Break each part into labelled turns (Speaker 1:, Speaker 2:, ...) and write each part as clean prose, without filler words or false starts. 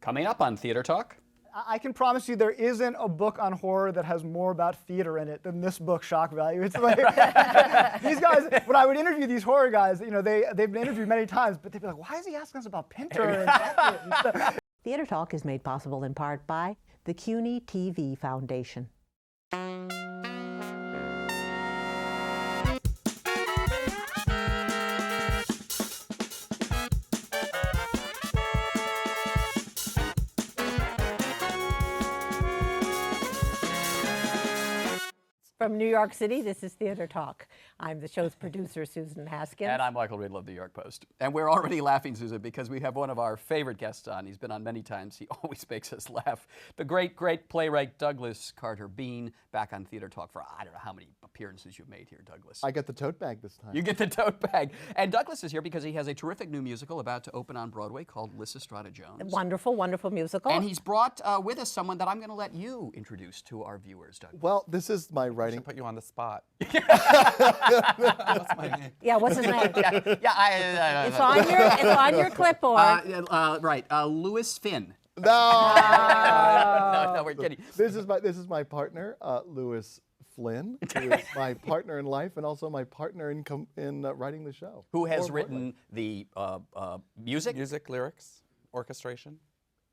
Speaker 1: Coming up on Theater Talk.
Speaker 2: I can promise you there isn't a book on horror that has more about theater in it than this book, Shock Value. It's like, these guys, when I would interview these horror guys, you know, they've been interviewed many times, but they'd be like, why is he asking us about Pinter and Beckett and stuff?
Speaker 3: Theater Talk is made possible in part by the CUNY TV Foundation. From New York City, this is Theater Talk. I'm the show's producer, Susan Haskins.
Speaker 1: And I'm Michael Riedel of the York Post. And we're already laughing, Susan, because we have one of our favorite guests on. He's been on many times. He always makes us laugh. The great, great playwright Douglas Carter Beane, back on Theater Talk for I don't know how many appearances you've made here, Douglas.
Speaker 4: I get the tote bag this time.
Speaker 1: You get the tote bag. And Douglas is here because he has a terrific new musical about to open on Broadway called Lysistrata Jones.
Speaker 3: Wonderful, wonderful musical.
Speaker 1: And he's brought with us someone that I'm going to let you introduce to our viewers, Douglas.
Speaker 4: Well, this is my writing.
Speaker 5: I put you on the spot.
Speaker 3: What's my name? Yeah, what's his name? It's on your clipboard.
Speaker 1: Right, Lewis Flinn.
Speaker 4: No.
Speaker 1: No, we're kidding.
Speaker 4: This is my partner, Lewis Flinn, who is my partner in life and also my partner in writing the show.
Speaker 1: Who has written the music?
Speaker 5: Music, lyrics, orchestration.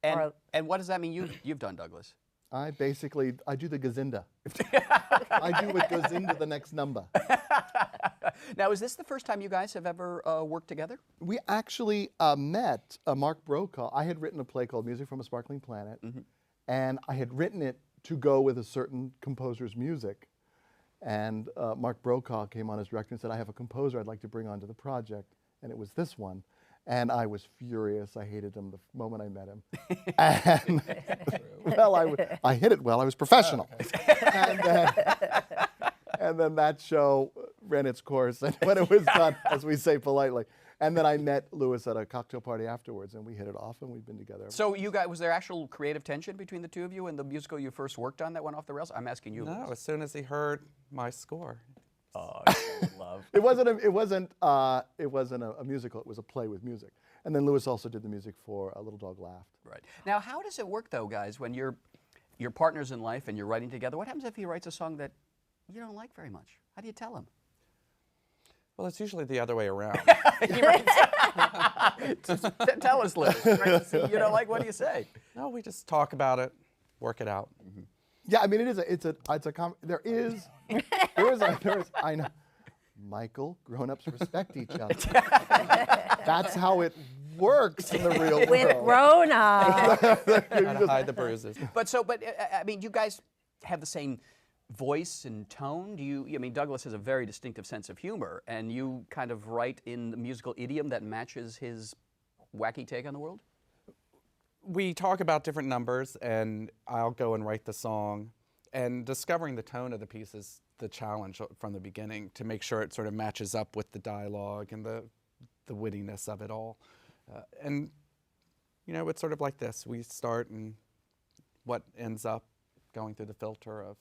Speaker 1: And what does that mean you've done, Douglas?
Speaker 4: I do the gazinda. I do what goes into the next number.
Speaker 1: Now, is this the first time you guys have ever worked together?
Speaker 4: We actually met Mark Brokaw. I had written a play called Music from a Sparkling Planet, and I had written it to go with a certain composer's music. And Mark Brokaw came on as director and said, I have a composer I'd like to bring onto the project, and it was this one. And I was furious. I hated him the moment I met him. And, well, I hit it well. I was professional. And then that show ran its course, and when it was done, as we say politely. And then I met Lewis at a cocktail party afterwards, and we hit it off, and we've been together.
Speaker 1: So you guys, was there actual creative tension between the two of you in the musical you first worked on that went off the rails? I'm asking you.
Speaker 5: No, as soon as he heard my score.
Speaker 1: Oh, love.
Speaker 4: It wasn't a musical. It was a play with music. And then Lewis also did the music for A Little Dog Laughed.
Speaker 1: Right. Now, how does it work, though, guys, when you're partners in life and you're writing together? What happens if he writes a song that you don't like very much? How do you tell him?
Speaker 5: Well, it's usually the other way around.
Speaker 1: Tell us, Lewis. You don't like, what do you say?
Speaker 5: No, we just talk about it, work it out.
Speaker 4: Yeah, I mean, I know. Michael, grown-ups respect each other. That's how it works in the real world.
Speaker 3: With grown-ups.
Speaker 5: Gotta hide the bruises.
Speaker 1: But I mean, you guys have the same voice and tone. I mean, Douglas has a very distinctive sense of humor, and you kind of write in the musical idiom that matches his wacky take on the world?
Speaker 5: We talk about different numbers, and I'll go and write the song. And discovering the tone of the piece is the challenge from the beginning, to make sure it sort of matches up with the dialogue and the wittiness of it all. And, you know, it's sort of like this. We start, and what ends up going through the filter of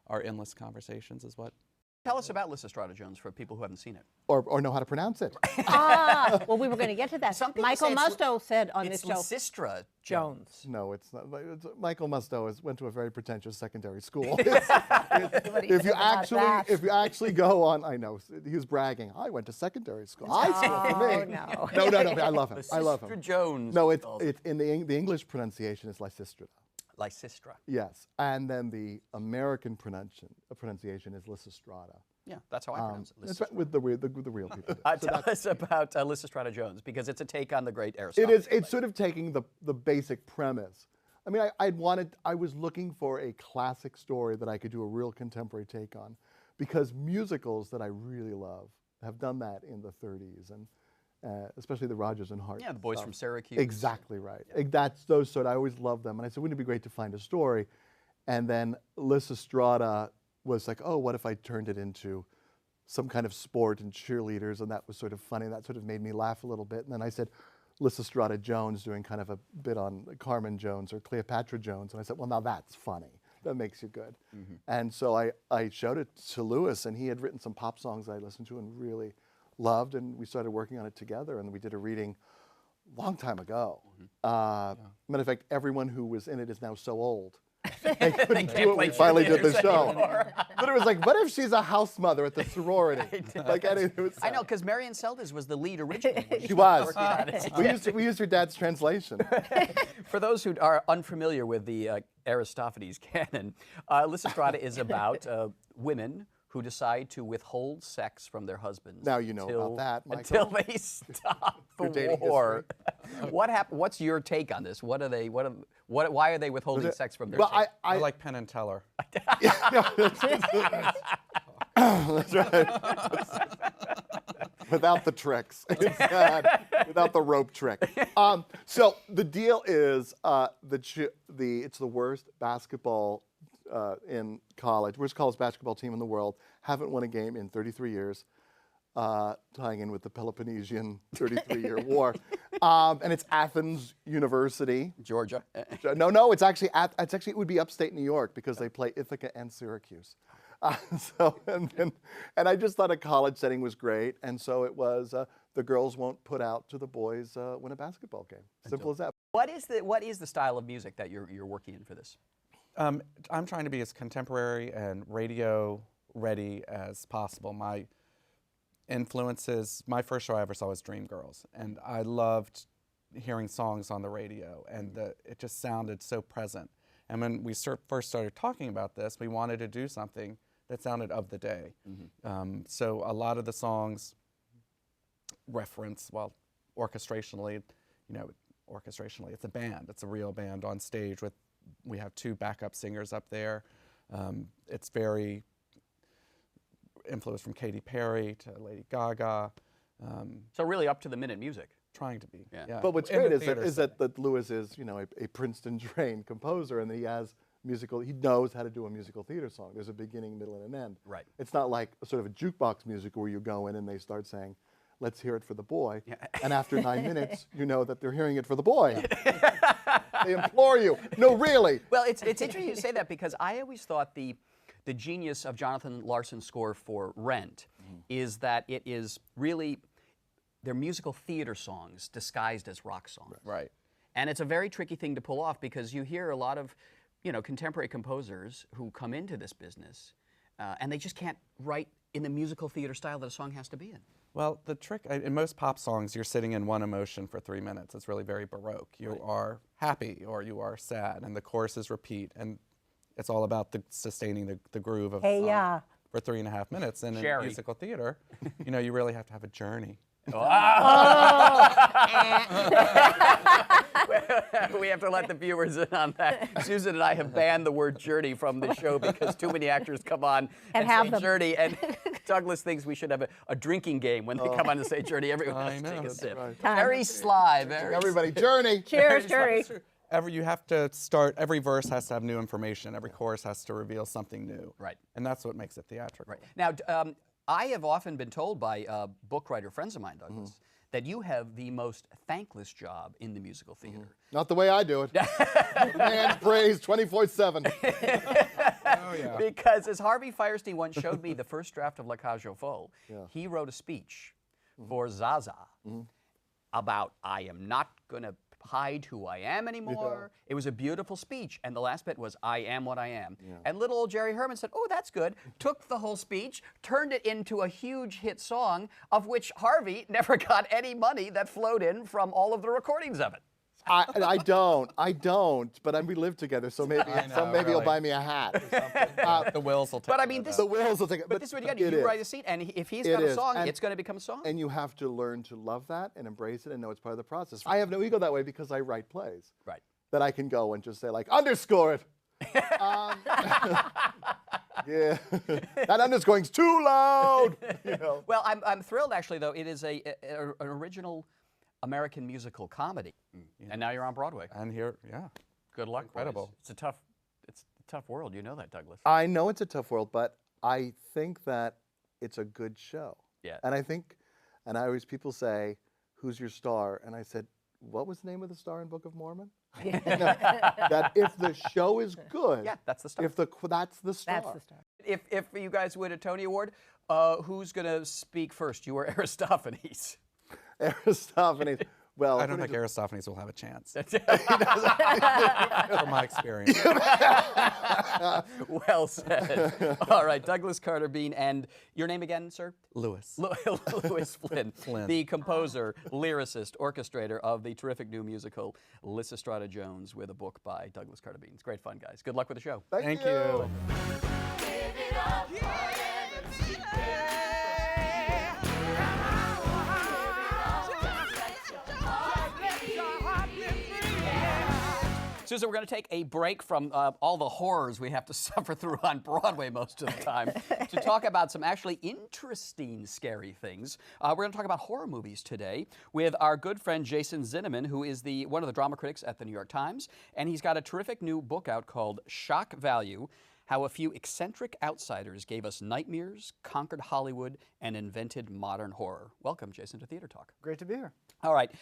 Speaker 5: our endless conversations is what.
Speaker 1: Tell us about Lysistrata Jones for people who haven't seen it.
Speaker 4: Or know how to pronounce it.
Speaker 3: Well, we were going to get to that. Michael Musto said on this show.
Speaker 1: It's Lysistrata
Speaker 3: Jones.
Speaker 4: No, it's not. Michael Musto went to a very pretentious secondary school. If you actually go on, I know, he was bragging. I went to secondary school. High school for me. No. I love him. I love him.
Speaker 1: Lysistrata Jones.
Speaker 4: No, it's in the English pronunciation is Lysistrata.
Speaker 1: Lysistra.
Speaker 4: Yes, and then the American pronunciation is Lysistrata.
Speaker 1: Yeah, that's how I pronounce it.
Speaker 4: That's with the real people.
Speaker 1: Tell us about Lysistrata Jones, because it's a take on the great Aristophanes.
Speaker 4: It's sort of taking the basic premise. I mean, I was looking for a classic story that I could do a real contemporary take on, because musicals that I really love have done that in the 30s, and especially the Rodgers and Hart.
Speaker 1: Yeah, the Boys
Speaker 4: stuff.
Speaker 1: from Syracuse.
Speaker 4: Exactly right.
Speaker 1: Yeah.
Speaker 4: That's those sort. I always loved them, and I said, wouldn't it be great to find a story? And then Lysistrata was like, oh, what if I turned it into some kind of sport and cheerleaders? And that was sort of funny. That sort of made me laugh a little bit. And then I said, Lysistrata Jones doing kind of a bit on Carmen Jones or Cleopatra Jones. And I said, well, now that's funny. That makes you good. And so I showed it to Lewis, and he had written some pop songs I listened to and really loved, and we started working on it together, and we did a reading long time ago. Matter of fact, everyone who was in it is now so old. They couldn't do it. We finally did the show. But it was like, what if she's a house mother at the sorority? Like, it was
Speaker 1: I know, because Marion Seldes was the lead originally. when
Speaker 4: She was.
Speaker 1: working on it.
Speaker 4: We used her dad's translation.
Speaker 1: For those who are unfamiliar with the Aristophanes canon, Lysistrata is about women who decide to withhold sex from their husbands.
Speaker 4: Now you know about that, Michael.
Speaker 1: Until they stop the
Speaker 4: Your dating
Speaker 1: war. What happened? What's your take on this? What are they? Why are they withholding sex from their?
Speaker 4: Well,
Speaker 5: I like Penn and Teller.
Speaker 4: That's right. Without the tricks. Without the rope trick. So the deal is it's the worst basketball in college, worst college basketball team in the world, haven't won a game in 33 years, tying in with the Peloponnesian 33-year war. And it's Athens University.
Speaker 1: Georgia.
Speaker 4: No, it's actually it would be upstate New York because they play Ithaca and Syracuse. And I just thought a college setting was great, and so it was the girls won't put out to the boys win a basketball game. Simple as that.
Speaker 1: What is the style of music that you're working in for this?
Speaker 5: I'm trying to be as contemporary and radio ready as possible. My influences, my first show I ever saw was Dreamgirls, and I loved hearing songs on the radio, and it just sounded so present. And when we first started talking about this, we wanted to do something that sounded of the day. So a lot of the songs reference, well, orchestrationally, it's a band. It's a real band on stage we have 2 backup singers up there. It's very influenced from Katy Perry to Lady Gaga.
Speaker 1: So really up to the minute music.
Speaker 5: Trying to be.
Speaker 1: Yeah.
Speaker 4: But what's great is that Lewis is, a Princeton-trained composer, and that he knows how to do a musical theater song. There's a beginning, middle, and an end.
Speaker 1: Right.
Speaker 4: It's not like a sort of a jukebox musical where you go in and they start saying, let's hear it for the boy. Yeah. And after 9 minutes, you know that they're hearing it for the boy. They implore you. No, really.
Speaker 1: Well, it's interesting you say that, because I always thought the genius of Jonathan Larson's score for Rent is that it is really, they're musical theater songs disguised as rock songs.
Speaker 5: Right.
Speaker 1: And it's a very tricky thing to pull off, because you hear a lot of, contemporary composers who come into this business, and they just can't write in the musical theater style that a song has to be in.
Speaker 5: Well, the trick, in most pop songs, you're sitting in one emotion for 3 minutes. It's really very Baroque. You are happy or you are sad, and the choruses repeat, and it's all about sustaining the groove of the song for 3.5 minutes. And in musical theater, you really have to have a journey.
Speaker 1: We have to let the viewers in on that. Susan and I have banned the word journey from the show because too many actors come on and say journey, and Douglas thinks we should have a drinking game when they come on to say journey. Everyone has to take a sip.
Speaker 4: Right.
Speaker 1: Very sly, very
Speaker 4: Everybody, journey.
Speaker 3: Cheers, Jerry.
Speaker 5: You have to start, every verse has to have new information. Every chorus has to reveal something new.
Speaker 1: Right.
Speaker 5: And that's what makes it theatrical.
Speaker 1: Right. Now, I have often been told by book writer friends of mine, Douglas, that you have the most thankless job in the musical theater.
Speaker 4: Not the way I do it. Man praise 24/7.
Speaker 5: Oh, yeah.
Speaker 1: Because as Harvey Fierstein once showed me the first draft of La Cage aux Folles, he wrote a speech for Zaza about, I am not going to hide who I am anymore. It was a beautiful speech, and the last bit was, I am what I am. And little old Jerry Herman said, oh, that's good, took the whole speech, turned it into a huge hit song, of which Harvey never got any money that flowed in from all of the recordings of it.
Speaker 4: I don't, but we live together, so maybe he'll buy me a hat or something.
Speaker 5: The Wills will take
Speaker 1: But I mean,
Speaker 4: the Wills will take it.
Speaker 1: But this is what you got to do. You write a scene, and if he's got a song, it's going to become a song.
Speaker 4: And you have to learn to love that and embrace it and know it's part of the process. I have no ego that way because I write plays.
Speaker 1: Right.
Speaker 4: That I can go and just say, like, underscore it. Yeah, that underscoring's too loud.
Speaker 1: Well, I'm thrilled, actually, though. It is an original American musical comedy, and now you're on Broadway.
Speaker 5: And here,
Speaker 1: Good luck,
Speaker 5: incredible.
Speaker 1: Boys. It's a tough world. You know that, Douglas.
Speaker 4: I know it's a tough world, but I think that it's a good show.
Speaker 1: Yeah.
Speaker 4: And I always, people say, who's your star? And I said, what was the name of the star in Book of Mormon? That if the show is good,
Speaker 1: that's the star.
Speaker 4: That's the star.
Speaker 3: That's the star.
Speaker 1: If you guys win a Tony Award, who's going to speak first, you or Aristophanes?
Speaker 4: Aristophanes. Well,
Speaker 5: I don't
Speaker 4: according
Speaker 5: think Aristophanes will have a chance.
Speaker 1: That's
Speaker 5: From my experience.
Speaker 1: well said. All right, Douglas Carter Beane, and your name again, sir?
Speaker 5: Lewis.
Speaker 1: Lewis Flinn,
Speaker 5: Flinn.
Speaker 1: the composer, lyricist, orchestrator of the terrific new musical Lysistrata Jones, with a book by Douglas Carter Beane. It's great fun, guys. Good luck with the show.
Speaker 4: Thank
Speaker 5: Thank you.
Speaker 1: Susan, we're going to take a break from all the horrors we have to suffer through on Broadway most of the time to talk about some actually interesting, scary things. We're going to talk about horror movies today with our good friend Jason Zinoman, who is one of the drama critics at the New York Times, and he's got a terrific new book out called Shock Value: How a Few Eccentric Outsiders Gave Us Nightmares, Conquered Hollywood, and Invented Modern Horror. Welcome, Jason, to Theater Talk.
Speaker 2: Great to be here.
Speaker 1: All right.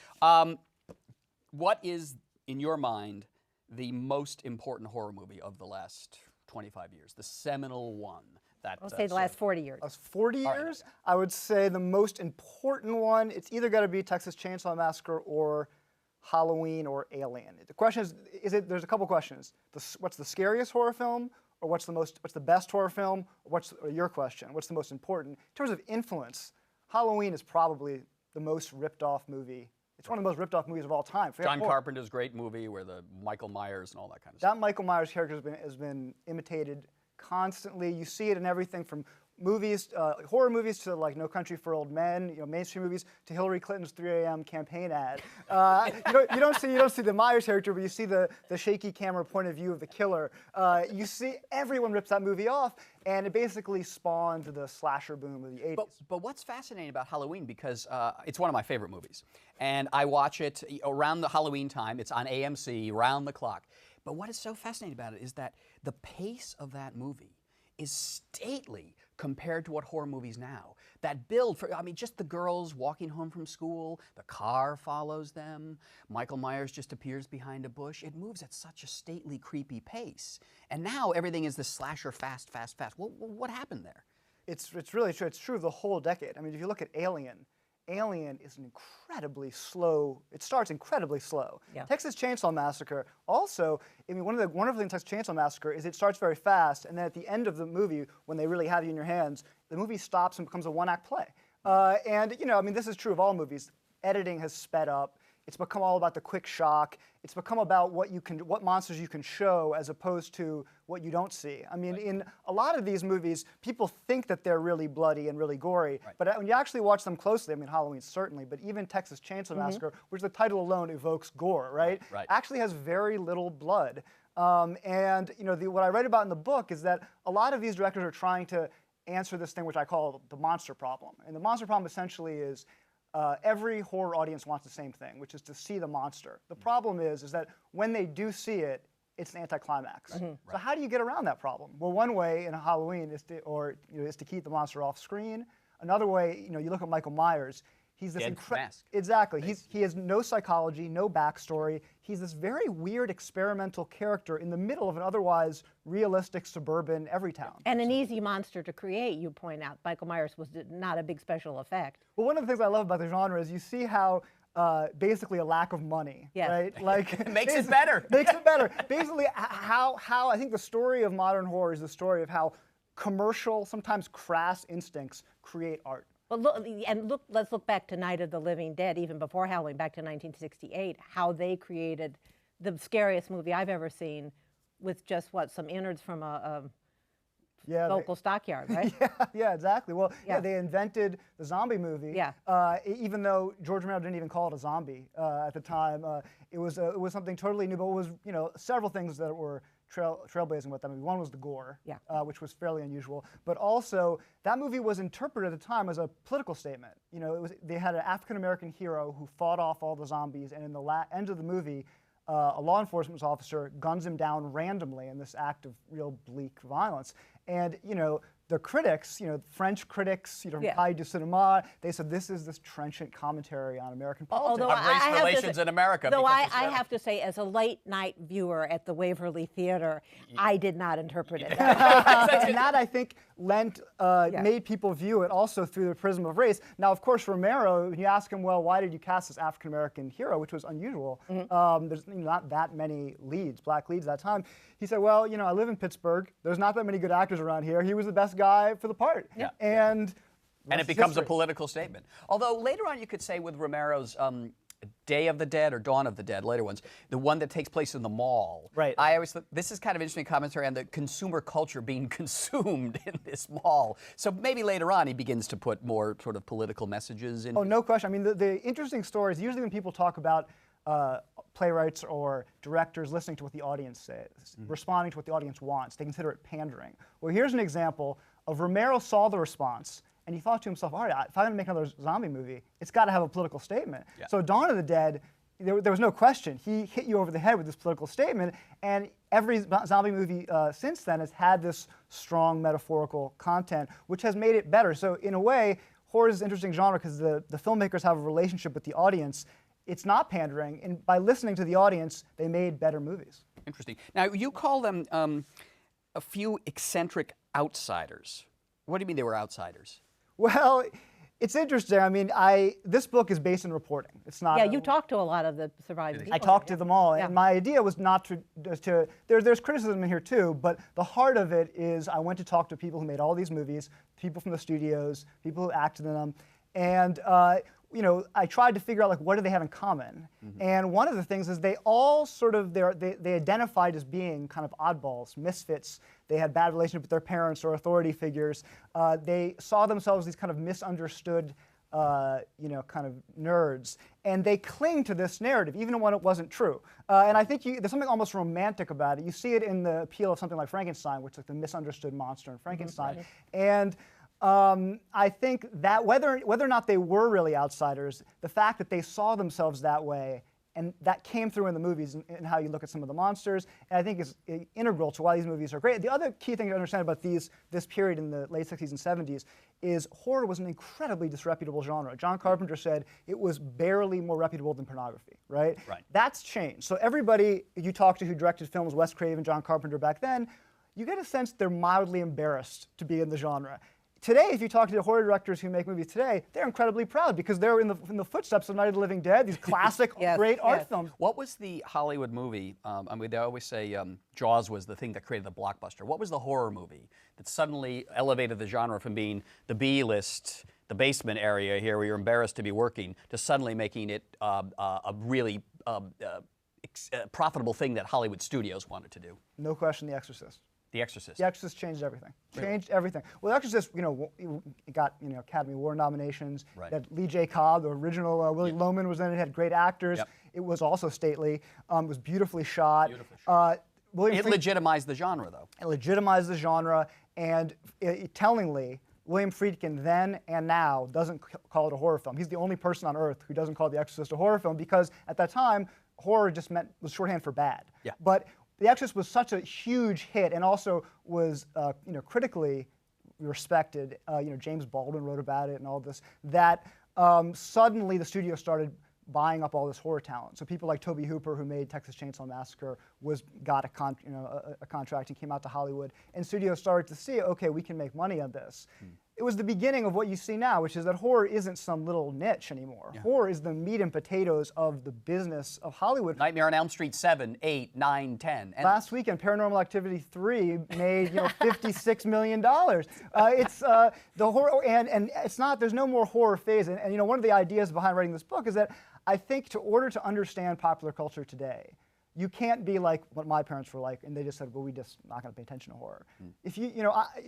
Speaker 1: What is, in your mind, the most important horror movie of the last 25 years, the seminal one?
Speaker 3: I'll say the last 40 years.
Speaker 2: Last 40
Speaker 1: All right.
Speaker 2: years, I would say the most important one, it's either got to be Texas Chainsaw Massacre or Halloween or Alien. The question there's a couple questions. What's the scariest horror film? Or what's the best horror film? Or your question, what's the most important? In terms of influence, Halloween is probably the most ripped off movie. It's one of the most ripped off movies of all time.
Speaker 1: John Carpenter's great movie where the Michael Myers and all that kind of
Speaker 2: That
Speaker 1: stuff.
Speaker 2: Michael Myers character has been imitated constantly. You see it in everything from movies, horror movies, to like No Country for Old Men, mainstream movies, to Hillary Clinton's 3 a.m. campaign ad. You don't see the Myers character, but you see the shaky camera point of view of the killer. You see everyone rips that movie off, and it basically spawned the slasher boom of the 80s.
Speaker 1: But what's fascinating about Halloween, because it's one of my favorite movies, and I watch it around the Halloween time. It's on AMC, round the clock. But what is so fascinating about it is that the pace of that movie is stately compared to what horror movies now. That build for, just the girls walking home from school, the car follows them, Michael Myers just appears behind a bush. It moves at such a stately, creepy pace. And now everything is this slasher, fast, fast, fast. What happened there?
Speaker 2: It's really true. It's true of the whole decade. If you look at Alien is an incredibly slow, it starts incredibly slow.
Speaker 3: Yeah.
Speaker 2: Texas Chainsaw Massacre also, one of the wonderful things Texas Chainsaw Massacre is it starts very fast, and then at the end of the movie, when they really have you in your hands, the movie stops and becomes a one-act play. This is true of all movies. Editing has sped up. It's become all about the quick shock. It's become about what monsters you can show as opposed to what you don't see. In a lot of these movies, people think that they're really bloody and really gory, but when you actually watch them closely, Halloween certainly, but even Texas Chainsaw Massacre, which the title alone evokes gore, right? Actually has very little blood. What I read about in the book is that a lot of these directors are trying to answer this thing which I call the monster problem. And the monster problem essentially is every horror audience wants the same thing, which is to see the monster. The problem is that when they do see it, it's an anticlimax. So how do you get around that problem? Well, one way in Halloween is to keep the monster off screen. Another way, you look at Michael Myers. He's this
Speaker 1: mask.
Speaker 2: Exactly. He has no psychology, no backstory. He's this very weird experimental character in the middle of an otherwise realistic suburban Everytown.
Speaker 3: And an easy monster to create, you point out. Michael Myers was not a big special effect.
Speaker 2: Well, one of the things I love about the genre is you see how basically a lack of money, right? Like
Speaker 1: makes it better.
Speaker 2: Makes it better. Basically, how I think the story of modern horror is the story of how commercial, sometimes crass instincts create art.
Speaker 3: Well, let's look back to Night of the Living Dead, even before Halloween, back to 1968, how they created the scariest movie I've ever seen with just, some innards from a local stockyard, right?
Speaker 2: Yeah, exactly. Well, they invented the zombie movie.
Speaker 3: Yeah.
Speaker 2: Even though George Romero didn't even call it a zombie at the time, it was something totally new. But it was several things that were trailblazing with that movie. One was the gore, which was fairly unusual. But also, that movie was interpreted at the time as a political statement. They had an African-American hero who fought off all the zombies, and in the end of the movie, a law enforcement officer guns him down randomly in this act of real bleak violence. And the critics, French critics, from Cahiers du Cinéma, they said this is this trenchant commentary on American politics.
Speaker 3: Although
Speaker 1: Of race relations in America.
Speaker 3: Though
Speaker 1: because
Speaker 3: I have to say, as a late night viewer at the Waverly Theater, I did not interpret it.
Speaker 2: And that, I think, made people view it also through the prism of race. Now, of course, Romero, when you ask him, well, why did you cast this African-American hero, which was unusual, there's not that many leads, black leads at that time, he said, well, I live in Pittsburgh. There's not that many good actors around here. He was the best guy for the part.
Speaker 1: Yeah.
Speaker 2: And
Speaker 1: it becomes a political statement. Although later on you could say with Romero's Day of the Dead or Dawn of the Dead, later ones, the one that takes place in the mall.
Speaker 2: Right.
Speaker 1: I always thought this is kind of interesting commentary on the consumer culture being consumed in this mall. So maybe later on he begins to put more sort of political messages in.
Speaker 2: Oh, no question. I mean, the interesting stories, usually when people talk about playwrights or directors listening to what the audience says, responding to what the audience wants, they consider it pandering. Well, here's an example of Romero saw the response, and he thought to himself, all right, if I'm going to make another zombie movie, it's got to have a political statement.
Speaker 1: Yeah.
Speaker 2: So Dawn of the Dead, there was no question. He hit you over the head with this political statement, and every zombie movie since then has had this strong metaphorical content, which has made it better. So in a way, horror is an interesting genre because the filmmakers have a relationship with the audience. It's not pandering, and by listening to the audience, they made better movies.
Speaker 1: Interesting. Now, you call them a few eccentric outsiders. What do you mean they were outsiders?
Speaker 2: Well, it's interesting. I mean, this book is based in reporting. It's not.
Speaker 3: Yeah, you talked to a lot of the surviving people.
Speaker 2: I talked to them all,
Speaker 3: Yeah.
Speaker 2: and my idea was not to there's criticism in here too, but the heart of it is I went to talk to people who made all these movies, people from the studios, people who acted in them, and I tried to figure out what do they have in common. And one of the things is they all sort of they identified as being kind of oddballs, misfits. They had bad relationship with their parents or authority figures. They saw themselves as these kind of misunderstood, kind of nerds, and they cling to this narrative even when it wasn't true. And I think there's something almost romantic about it. You see it in the appeal of something like Frankenstein, which is like the misunderstood monster in Frankenstein,
Speaker 1: Right.
Speaker 2: and. I think that whether or not they were really outsiders, the fact that they saw themselves that way, and that came through in the movies and how you look at some of the monsters, and I think is integral to why these movies are great. The other key thing to understand about this period in the late 60s and 70s is horror was an incredibly disreputable genre. John Carpenter said it was barely more reputable than pornography, right?
Speaker 1: Right.
Speaker 2: That's changed. So everybody you talk to who directed films, Wes Craven, John Carpenter back then, you get a sense they're mildly embarrassed to be in the genre. Today, if you talk to horror directors who make movies today, they're incredibly proud because they're in the footsteps of Night of the Living Dead, these classic, great art films.
Speaker 1: What was the Hollywood movie? They always say Jaws was the thing that created the blockbuster. What was the horror movie that suddenly elevated the genre from being the B-list, the basement area here where you're embarrassed to be working, to suddenly making it a really profitable thing that Hollywood studios wanted to do?
Speaker 2: No question, The Exorcist.
Speaker 1: The Exorcist.
Speaker 2: The Exorcist changed everything.
Speaker 1: Really?
Speaker 2: Changed everything. Well, The Exorcist, it got Academy Award nominations.
Speaker 1: Right.
Speaker 2: That Lee J. Cobb, the original Willie Loman, was in it. It had great actors.
Speaker 1: Yep.
Speaker 2: It was also stately. It was beautifully shot.
Speaker 1: It legitimized the genre, though.
Speaker 2: It legitimized the genre, and tellingly, William Friedkin then and now doesn't call it a horror film. He's the only person on earth who doesn't call The Exorcist a horror film because at that time, horror was shorthand for bad.
Speaker 1: Yeah.
Speaker 2: But The Exorcist was such a huge hit and also was critically respected. James Baldwin wrote about it and all this, that suddenly the studio started buying up all this horror talent. So people like Tobe Hooper, who made Texas Chainsaw Massacre, got a contract and came out to Hollywood. And studios started to see, okay, we can make money on this. It was the beginning of what you see now, which is that horror isn't some little niche anymore. Yeah. Horror is the meat and potatoes of the business of Hollywood.
Speaker 1: Nightmare on Elm Street 7, 8, 9, 10. And
Speaker 2: last weekend, Paranormal Activity 3 made $56 million. It's the horror, and it's not. There's no more horror phase. And one of the ideas behind writing this book is that I think in order to understand popular culture today, you can't be like what my parents were like, and they just said, well, we just not going to pay attention to horror. If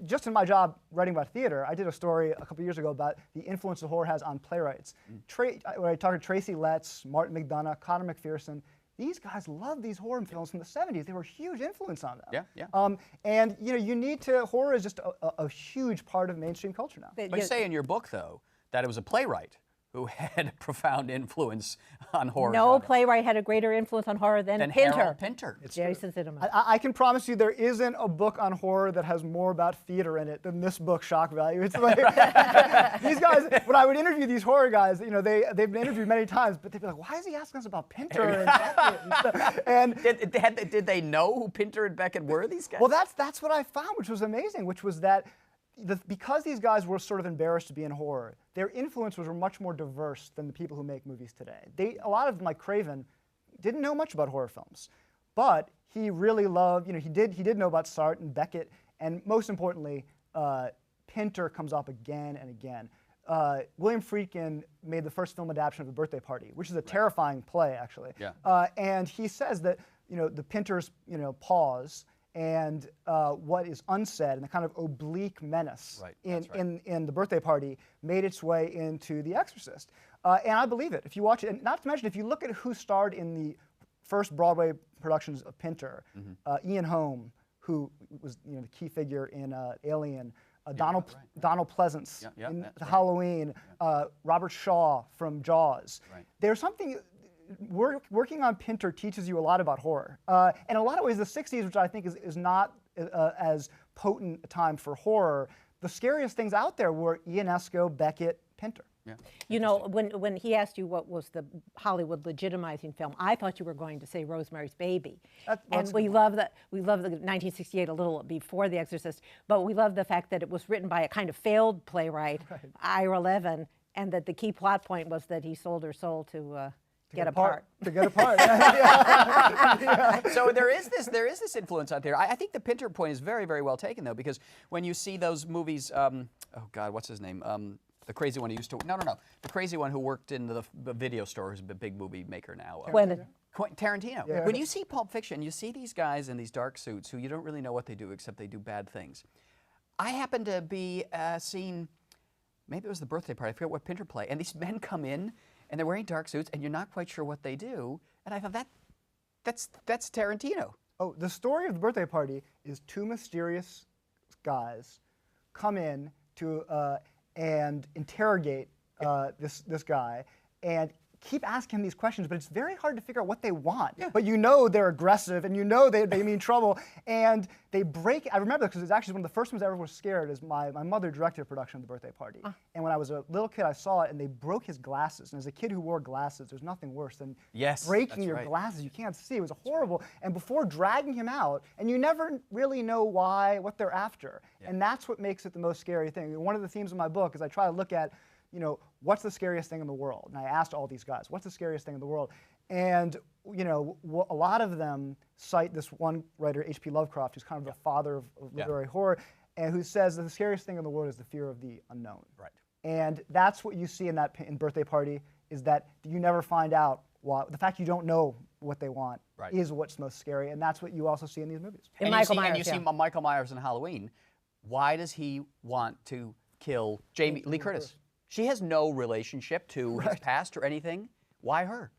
Speaker 2: just in my job writing about theater, I did a story a couple years ago about the influence that horror has on playwrights. When I talked to Tracy Letts, Martin McDonough, Connor McPherson, these guys loved these horror films from the 70s. They were a huge influence on them.
Speaker 1: Yeah.
Speaker 2: And you need to, horror is just a huge part of mainstream culture now.
Speaker 1: But you say in your book, though, that it was a playwright who had a profound influence on horror.
Speaker 3: No
Speaker 1: genre.
Speaker 3: playwright had a greater influence on horror than
Speaker 1: Than
Speaker 3: Pinter.
Speaker 1: Harold Pinter.
Speaker 3: Jason Zinoman.
Speaker 2: I can promise you there isn't a book on horror that has more about theater in it than this book, shock value. It's like, these guys, when I would interview these horror guys, you know, they've been interviewed many times, but they'd be like, why is he asking us about Pinter and Beckett and stuff? And
Speaker 1: did they know who Pinter and Beckett were, these guys?
Speaker 2: well, that's what I found, which was amazing, which was that because these guys were sort of embarrassed to be in horror, their influences were much more diverse than the people who make movies today. A lot of them, like Craven, didn't know much about horror films, but he really loved, you know, he did know about Sartre and Beckett, and most importantly, Pinter comes up again and again. William Friedkin made the first film adaptation of The Birthday Party, which is a terrifying play, actually.
Speaker 1: Yeah.
Speaker 2: And he says that, you know, the Pinter's, you know, pause and what is unsaid and the kind of oblique menace in The Birthday Party made its way into The Exorcist. And I believe it. If you watch it, and not to mention, if you look at who starred in the first Broadway productions of Pinter, Ian Holm, who was, you know, the key figure in Alien, Donald Pleasance in Halloween, Robert Shaw from Jaws. There's something. Working on Pinter teaches you a lot about horror. And in a lot of ways, the 60s, which I think is not as potent a time for horror, the scariest things out there were Ionesco, Beckett, Pinter.
Speaker 1: Yeah.
Speaker 3: You know, when he asked you what was the Hollywood legitimizing film, I thought you were going to say Rosemary's Baby. And we love the 1968 a little before The Exorcist, but we love the fact that it was written by a kind of failed playwright, Ira Levin, and that the key plot point was that he sold her soul to get apart.
Speaker 2: To get apart.
Speaker 1: So there is this influence out there. I think the Pinter point is very, very well taken, though, because when you see those movies, oh God, what's his name? The crazy one who used to, no, the crazy one who worked in the video store, who's a big movie maker now. Tarantino.
Speaker 2: Yeah.
Speaker 1: When you see Pulp Fiction, you see these guys in these dark suits who you don't really know what they do except they do bad things. I happen to be seeing, maybe it was The Birthday Party, I forget what Pinter play, and these men come in and they're wearing dark suits and you're not quite sure what they do, and I thought that's Tarantino.
Speaker 2: Oh, the story of The Birthday Party is two mysterious guys come in to and interrogate this guy and keep asking him these questions, but it's very hard to figure out what they want. Yeah. But you know they're aggressive, and you know they mean trouble, and they break. I remember because it's actually one of the first times I ever was scared. Is my mother directed a production of The Birthday Party, and when I was a little kid, I saw it, and they broke his glasses. And as a kid who wore glasses, there's nothing worse than breaking your glasses. You can't see. It was horrible. And before dragging him out, and you never really know what they're after, and that's what makes it the most scary thing. One of the themes of my book is I try to look at, you know, what's the scariest thing in the world? And I asked all these guys, what's the scariest thing in the world? And, you know, a lot of them cite this one writer, H.P. Lovecraft, who's kind of the father of literary horror, and who says that the scariest thing in the world is the fear of the unknown.
Speaker 1: Right.
Speaker 2: And that's what you see in Birthday Party, is that you never find out the fact you don't know what they want is what's most scary, and that's what you also see in these movies.
Speaker 1: And you see Michael Myers in Halloween. Why does he want to kill Jamie Lee Curtis? She has no relationship to his past or anything. Why her?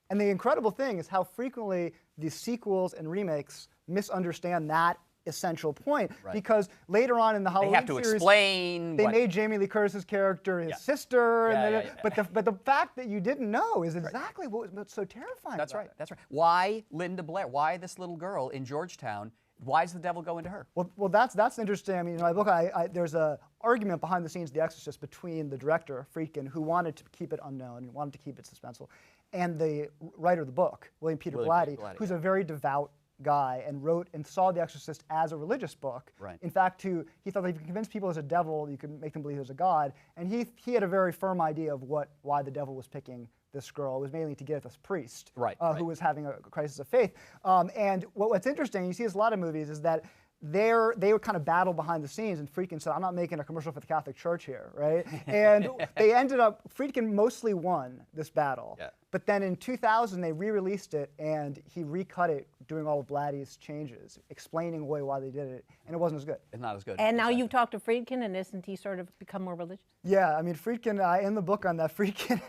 Speaker 2: And the incredible thing is how frequently the sequels and remakes misunderstand that essential point, because later on in the Halloween series,
Speaker 1: they have to explain.
Speaker 2: They made Jamie Lee Curtis's character his sister, but the fact that you didn't know is exactly what's so terrifying.
Speaker 1: That's right. That's right. Why Linda Blair? Why this little girl in Georgetown? Why does the devil go into her?
Speaker 2: Well, that's interesting. I mean, in my book, there's an argument behind the scenes of The Exorcist between the director, Friedkin, who wanted to keep it unknown and wanted to keep it suspenseful, and the writer of the book, William Peter Blatty, who's a very devout guy and wrote and saw The Exorcist as a religious book. Right. In fact, he thought that if you could convince people there's a devil, you could make them believe there's a God. And he had a very firm idea of why the devil was picking this girl. It was mainly to get at this priest who was having a crisis of faith. And what's interesting, you see this in a lot of movies, is that they would kind of battle behind the scenes, and Friedkin said, I'm not making a commercial for the Catholic Church here, right? And they ended up, Friedkin mostly won this battle. Yeah. But then in 2000, they re-released it, and he recut it, doing all of Blatty's changes, explaining away why they did it, and it wasn't as good.
Speaker 1: It's not as good.
Speaker 3: And now you've talked to Friedkin, and isn't he sort of become more religious?
Speaker 2: Yeah, I mean, Friedkin, in the book on that, Friedkin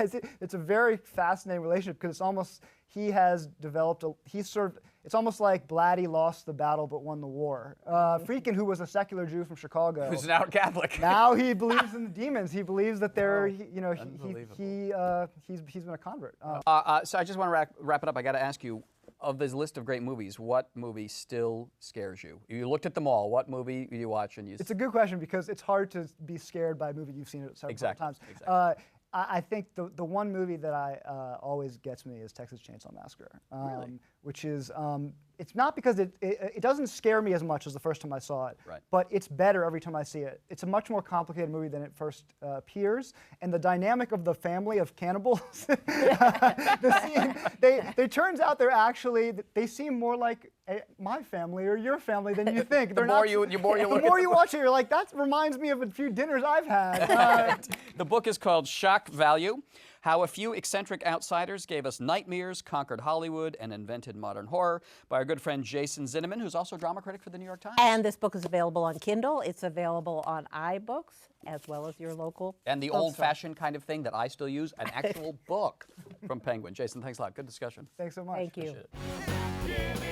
Speaker 2: it's a very fascinating relationship, because it's almost, he has developed, he's sort of, it's almost like Blatty lost the battle but won the war. Friedkin, who was a secular Jew from Chicago,
Speaker 1: Who's now Catholic.
Speaker 2: now he believes in the demons. He believes that they're,
Speaker 1: Unbelievable.
Speaker 2: he's been a convert.
Speaker 1: So I just want to wrap it up. I got to ask you, of this list of great movies, what movie still scares you? You looked at them all. What movie do you watch and you?
Speaker 2: It's a good question because it's hard to be scared by a movie you've seen it several times.
Speaker 1: Exactly.
Speaker 2: I think the one movie that always gets me is Texas Chainsaw Massacre,
Speaker 1: Really?
Speaker 2: which is it's not because it doesn't scare me as much as the first time I saw it,
Speaker 1: Right.
Speaker 2: but it's better every time I see it. It's a much more complicated movie than it first appears, and the dynamic of the family of cannibals, they turns out they seem more like my family or your family than you think.
Speaker 1: The more you look
Speaker 2: the
Speaker 1: at
Speaker 2: more you watch it, you're like, that reminds me of a few dinners I've had.
Speaker 1: The book is called Shock Value: How a Few Eccentric Outsiders Gave Us Nightmares, Conquered Hollywood, and Invented Modern Horror, by our good friend Jason Zinoman, who's also a drama critic for the New York Times.
Speaker 3: And this book is available on Kindle. It's available on iBooks as well as your local.
Speaker 1: And the old-fashioned kind of thing that I still use, an actual book from Penguin. Jason, thanks a lot. Good discussion.
Speaker 2: Thanks so much.
Speaker 3: Thank you.
Speaker 1: Appreciate it.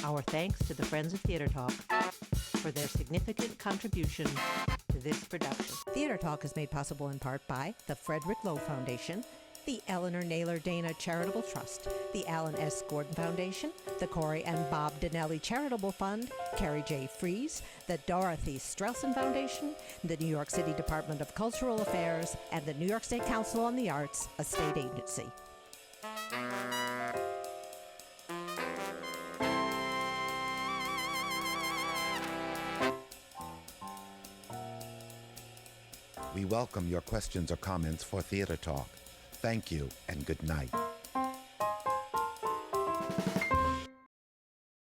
Speaker 3: Our thanks to the Friends of Theater Talk for their significant contribution to this production. Theater Talk is made possible in part by the Frederick Lowe Foundation, the Eleanor Naylor Dana Charitable Trust, the Alan S. Gordon Foundation, the Corey and Bob Donnelly Charitable Fund, Carrie J. Fries, the Dorothy Strelson Foundation, the New York City Department of Cultural Affairs, and the New York State Council on the Arts, a state agency.
Speaker 6: We welcome your questions or comments for Theater Talk. Thank you and good night.